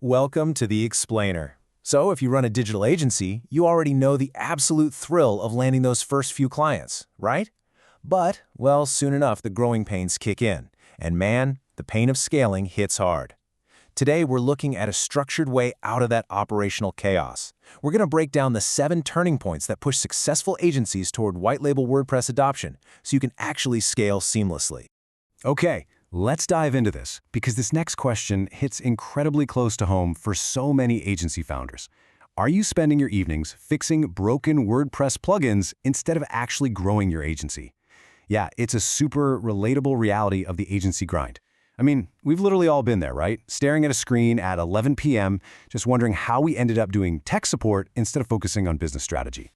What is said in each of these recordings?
Welcome to The Explainer. So if you run a digital agency, you already know the absolute thrill of landing those first few clients, right? But, well, soon enough the growing pains kick in. And man, the pain of scaling hits hard. Today we're looking at a structured way out of that operational chaos. We're going to break down the 7 turning points that push successful agencies toward white-label WordPress adoption so you can actually scale seamlessly. Okay, let's dive into this, because this next question hits incredibly close to home for so many agency founders. Are you spending your evenings fixing broken WordPress plugins instead of actually growing your agency? Yeah, it's a super relatable reality of the agency grind. I mean, we've literally all been there, right? Staring at a screen at 11 p.m., just wondering how we ended up doing tech support instead of focusing on business strategy.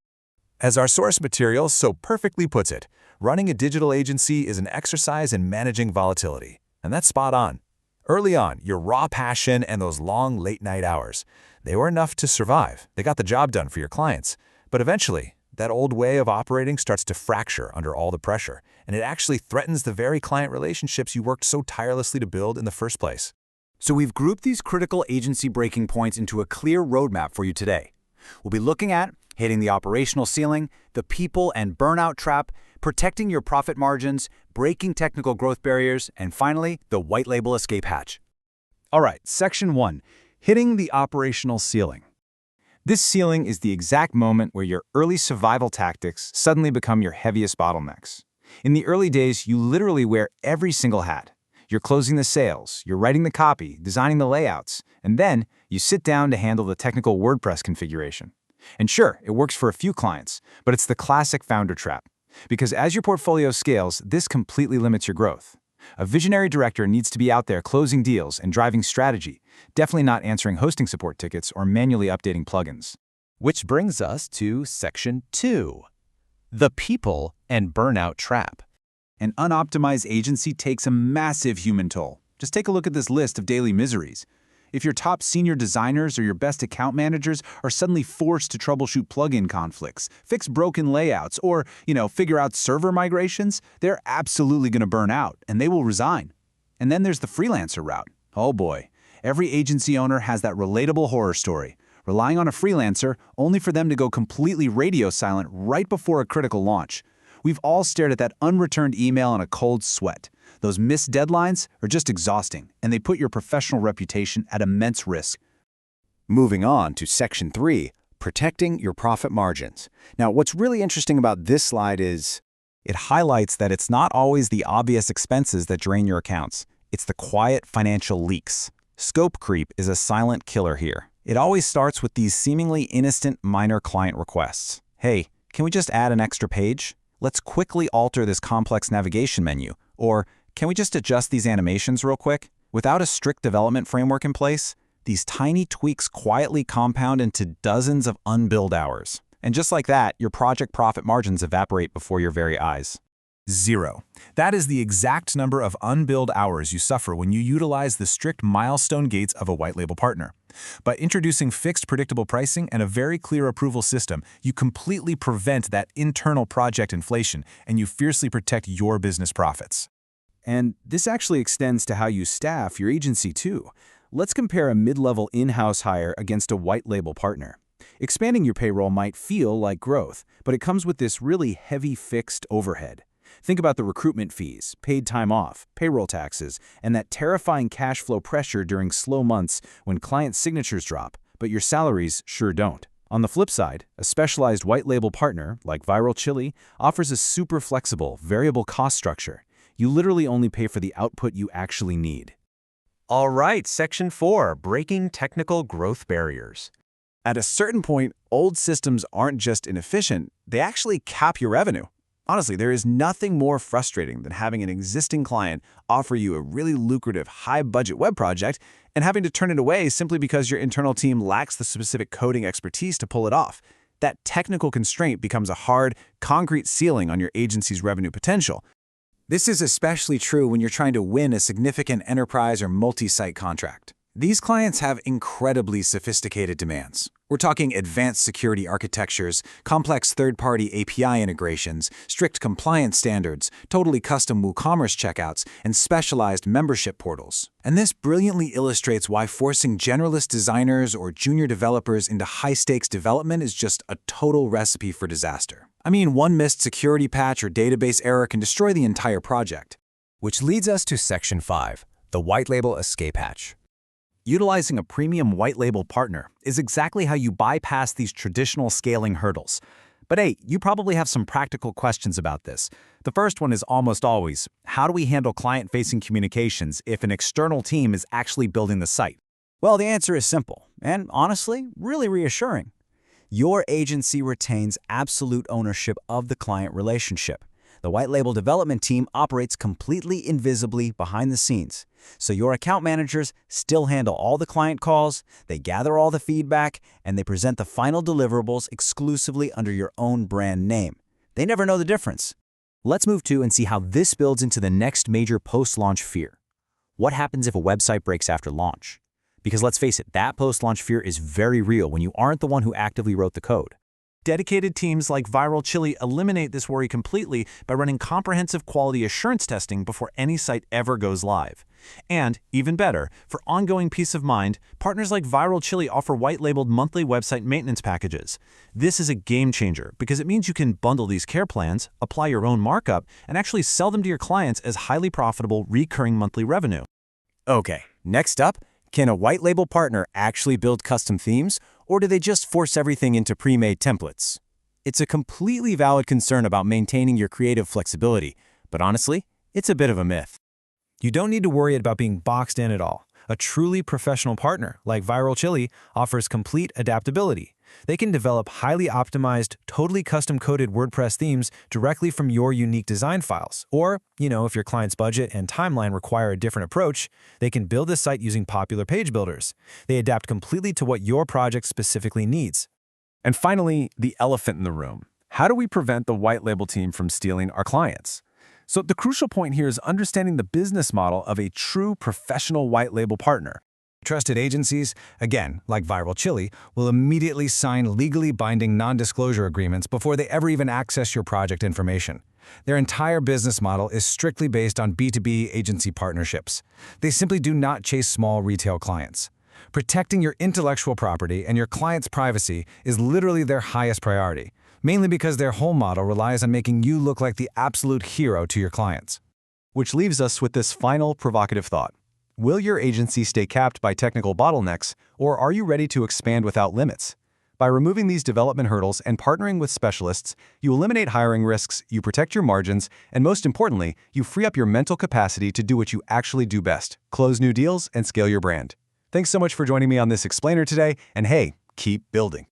As our source material so perfectly puts it, running a digital agency is an exercise in managing volatility. And that's spot on. Early on, your raw passion and those long late-night hours, they were enough to survive. They got the job done for your clients. But eventually, that old way of operating starts to fracture under all the pressure, and it actually threatens the very client relationships you worked so tirelessly to build in the first place. So we've grouped these critical agency breaking points into a clear roadmap for you today. We'll be looking at hitting the operational ceiling, the people and burnout trap, protecting your profit margins, breaking technical growth barriers, and finally, the white label escape hatch. All right, Section 1, hitting the operational ceiling. This ceiling is the exact moment where your early survival tactics suddenly become your heaviest bottlenecks. In the early days, you literally wear every single hat. You're closing the sales, you're writing the copy, designing the layouts, and then you sit down to handle the technical WordPress configuration. And sure, it works for a few clients, but it's the classic founder trap. Because as your portfolio scales, this completely limits your growth. A visionary director needs to be out there closing deals and driving strategy, definitely not answering hosting support tickets or manually updating plugins. Which brings us to Section 2, the people and burnout trap. An unoptimized agency takes a massive human toll. Just take a look at this list of daily miseries. If your top senior designers or your best account managers are suddenly forced to troubleshoot plugin conflicts, fix broken layouts, or, figure out server migrations, they're absolutely going to burn out, and they will resign. And then there's the freelancer route. Oh boy, every agency owner has that relatable horror story, relying on a freelancer only for them to go completely radio silent right before a critical launch. We've all stared at that unreturned email in a cold sweat. Those missed deadlines are just exhausting, and they put your professional reputation at immense risk. Moving on to Section 3, protecting your profit margins. Now, what's really interesting about this slide is It highlights that it's not always the obvious expenses that drain your accounts. It's the quiet financial leaks. Scope creep is a silent killer here. It always starts with these seemingly innocent minor client requests. Hey, can we just add an extra page? Let's quickly alter this complex navigation menu. Or, can we just adjust these animations real quick? Without a strict development framework in place, these tiny tweaks quietly compound into dozens of unbilled hours. And just like that, your project profit margins evaporate before your very eyes. 0. That is the exact number of unbilled hours you suffer when you utilize the strict milestone gates of a white label partner. By introducing fixed predictable pricing and a very clear approval system, you completely prevent that internal project inflation and you fiercely protect your business profits. And this actually extends to how you staff your agency too. Let's compare a mid-level in-house hire against a white label partner. Expanding your payroll might feel like growth, but it comes with this really heavy fixed overhead. Think about the recruitment fees, paid time off, payroll taxes, and that terrifying cash flow pressure during slow months when client signatures drop, but your salaries sure don't. On the flip side, a specialized white label partner, like Viral Chili, offers a super flexible, variable cost structure. You literally only pay for the output you actually need. All right, Section 4, breaking technical growth barriers. at a certain point, old systems aren't just inefficient, they actually cap your revenue. Honestly, there is nothing more frustrating than having an existing client offer you a really lucrative, high-budget web project and having to turn it away simply because your internal team lacks the specific coding expertise to pull it off. That technical constraint becomes a hard, concrete ceiling on your agency's revenue potential. This is especially true when you're trying to win a significant enterprise or multi-site contract. These clients have incredibly sophisticated demands. We're talking advanced security architectures, complex third-party API integrations, strict compliance standards, totally custom WooCommerce checkouts, and specialized membership portals. And this brilliantly illustrates why forcing generalist designers or junior developers into high-stakes development is just a total recipe for disaster. I mean, one missed security patch or database error can destroy the entire project. Which leads us to Section 5, the white label escape hatch. Utilizing a premium white label partner is exactly how you bypass these traditional scaling hurdles. But hey, you probably have some practical questions about this. The first one is almost always, how do we handle client-facing communications if an external team is actually building the site? Well, the answer is simple, and honestly, really reassuring. Your agency retains absolute ownership of the client relationship. The white label development team operates completely invisibly behind the scenes, so your account managers still handle all the client calls, they gather all the feedback, and they present the final deliverables exclusively under your own brand name. They never know the difference. Let's move to and see how this builds into the next major post-launch fear. What happens if a website breaks after launch? Because let's face it, that post-launch fear is very real when you aren't the one who actively wrote the code. Dedicated teams like Viral Chili eliminate this worry completely by running comprehensive quality assurance testing before any site ever goes live. And, even better, for ongoing peace of mind, partners like Viral Chili offer white-labeled monthly website maintenance packages. This is a game changer because it means you can bundle these care plans, apply your own markup, and actually sell them to your clients as highly profitable recurring monthly revenue. Okay, next up, can a white label partner actually build custom themes, or do they just force everything into pre-made templates? It's a completely valid concern about maintaining your creative flexibility, but honestly, it's a bit of a myth. You don't need to worry about being boxed in at all. A truly professional partner, like Viral Chili, offers complete adaptability. They can develop highly optimized, totally custom-coded WordPress themes directly from your unique design files. Or, if your client's budget and timeline require a different approach, they can build a site using popular page builders. They adapt completely to what your project specifically needs. And finally, the elephant in the room. How do we prevent the white label team from stealing our clients? So the crucial point here is understanding the business model of a true professional white label partner. Trusted agencies, again, like Viral Chili, will immediately sign legally binding non-disclosure agreements before they ever even access your project information. Their entire business model is strictly based on B2B agency partnerships. They simply do not chase small retail clients. Protecting your intellectual property and your client's privacy is literally their highest priority, mainly because their whole model relies on making you look like the absolute hero to your clients. Which leaves us with this final provocative thought. Will your agency stay capped by technical bottlenecks, or are you ready to expand without limits? By removing these development hurdles and partnering with specialists, you eliminate hiring risks, you protect your margins, and most importantly, you free up your mental capacity to do what you actually do best: close new deals and scale your brand. Thanks so much for joining me on this explainer today, and hey, keep building.